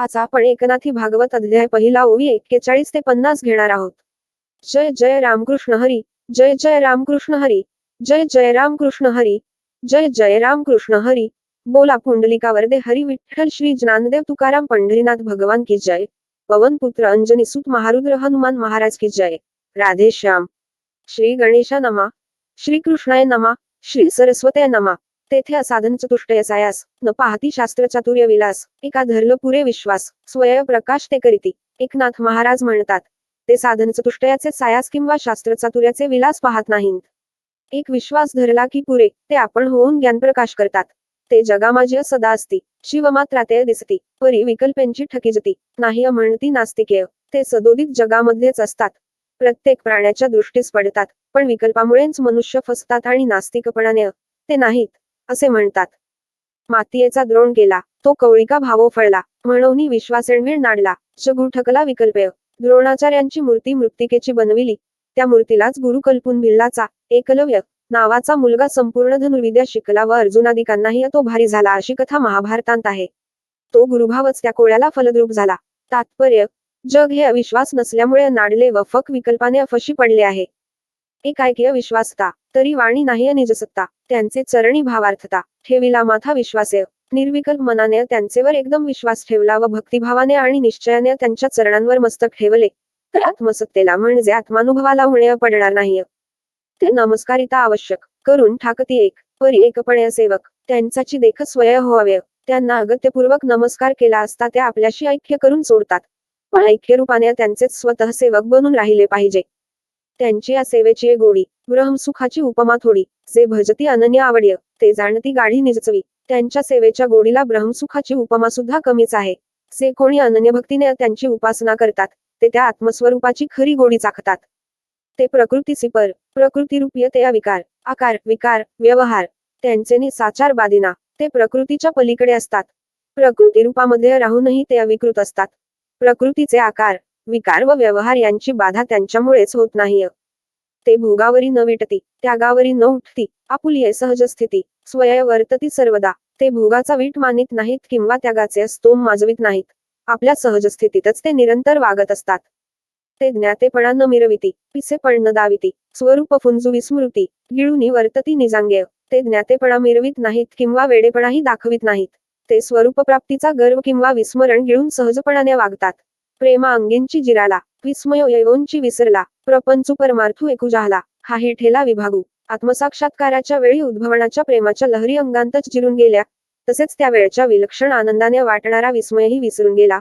आज आपण एकनाथी भागवत अध्याय पहिला ओवी 41 ते 50 घेणार आहोत. जय जय रामकृष्ण हरी, जय जय रामकृष्ण हरी, जय जय रामकृष्ण हरी, जय जय रामकृष्ण हरी. बोला पुंडलिकावरदे हरी विठ्ठल. श्री ज्ञानदेव तुकाराम पंढरीनाथ भगवान की जय. पवन पुत्र अंजनी सुत महारुद्र हनुमान महाराज की जय. राधे श्याम. श्री गणेशा नमा, श्री कृष्णाय नमा, श्री सरस्वते नमा. तेथे असाधन चतुष्टय सायास, न पाहती शास्त्र चातुर्य विलास. एका धरलं पुरे विश्वास, स्वय प्रकाश ते करीती. एकनाथ महाराज म्हणतात, ते साधन चतुष्टयाचे सायास किंवा शास्त्र चातुर्याचे विलास पाहत नाहीत. एक विश्वास धरला की पुरे, ते आपण होऊन ज्ञान प्रकाश करतात. ते जगामाज्य सदा असती, शिवमात्राते दिसती, परी विकल्पेंची ठकीजती. नाही म्हणती नास्तिकेय, ते सदोदित जगामध्येच असतात. प्रत्येक प्राण्याच्या दृष्टीस पडतात, पण विकल्पामुळेच मनुष्य फसतात आणि नास्तिकपणाने ते नाहीत असे म्हणतात. मातीयेचा द्रोण केला, तो कवळिका भावो फळला, म्हणून विश्वासेणवीर नाडला, जगू ठकला विकल्पेय. द्रोणाचार्यांची मूर्ती मृत्तिकेची बनविली, त्या मूर्तीलाच गुरु कल्पून भिल्लाचा. एकलव्य नावाचा मुलगा संपूर्ण धनुर्विद्या शिकला व अर्जुनादिकांनाही तो भारी झाला अशी कथा महाभारतांत आहे. तो गुरुभावच त्या कोळ्याला फलद्रूप झाला. तात्पर्य, जग हे अविश्वास नसल्यामुळे नाडले व फक विकल्पाने अफशी पडले आहे. एक ऐक्य विश्वासता, तरी वाणी नाही निजसत्ता. त्यांचे चरणी भावार्थता, ठेविला माथा विश्वासे. निर्विकल्प मनाने त्यांचेवर एकदम विश्वास ठेवला व भक्तिभावाने आणि निश्चयाने त्यांच्या चरणांवर मस्तक ठेवले, तर आत्मसत्तेला म्हणजे आत्मानुभवाला होणे पडणार नाही. ते नमस्कारिता आवश्यक करून ठाकती एक, परी एकपणे सेवक. त्यांचाची देख स्वय व्हावे. त्यांना अगत्यपूर्वक नमस्कार केला असता ते आपल्याशी ऐक्य करून सोडतात, पण ऐक्यरूपाने त्यांचेच स्वतः सेवक बनून राहिले पाहिजे. त्यांची या सेवेची गोडी, ब्रह्मसुखाची उपमा थोडी. जे भजती अनन्य आवड्य, ते जाणती गाढी निजचवी. त्यांच्या सेवेच्या गोडीला ब्रह्मसुखाची उपमा सुद्धा कमीच आहे. जे कोणी अनन्य भक्तीने त्यांची उपासना करतात, ते त्या आत्मस्वरूपाची खरी गोडी चाखतात. ते प्रकृतीसी पर, प्रकृतिरूपीय ते विकार, आकार, विकार, व्यवहार. त्यांचे निसाचार बादिना, ते प्रकृतीच्या पलीकडे असतात. प्रकृतिरूपामध्ये राहूनही ते अविकृत असतात. प्रकृतीचे आकार, विकार व व्यवहार यांची बाधा त्यांच्यामुळेच होत नाही. ते भोगावरी न विटती, त्यागावरी न उठती, आपुलिये सहज स्थिती, स्वय वर्तती सर्वदा. ते भोगाचा वीट मानित नाहीत किंवा त्यागाचे स्तोम माजवित नाहीत. आपल्या सहज स्थितीतच ते निरंतर वागत असतात. ते ज्ञातेपणा न मिरविती, पिसेपण न दाविती, स्वरूप फुंजू विस्मृती, गिळूनी वर्तती निजांगेय. ते ज्ञातेपणा मिरवित नाहीत किंवा वेडेपणाही दाखवित नाहीत. ते स्वरूपप्राप्तीचा गर्व किंवा विस्मरण गिळून सहजपणाने वागतात. प्रेमा अंगींची जिराला, विस्मयो येऊनची विसरला, प्रपंचू परमार्थू एकू जाहला, हाही ठेला विभागू. आत्मसाक्षात्काराच्या वेळी उद्भवनाच्या प्रेमाच्या लहरी अंगांतच जिरून गेल्या, तसेच त्या वेळच्या विलक्षण आनंदाने वाटणारा विस्मयही विसरून गेला.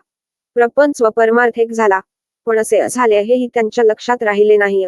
प्रपंच व परमार्थ एक झाला, पण असे झाले हेही त्यांच्या लक्षात राहिले नाही.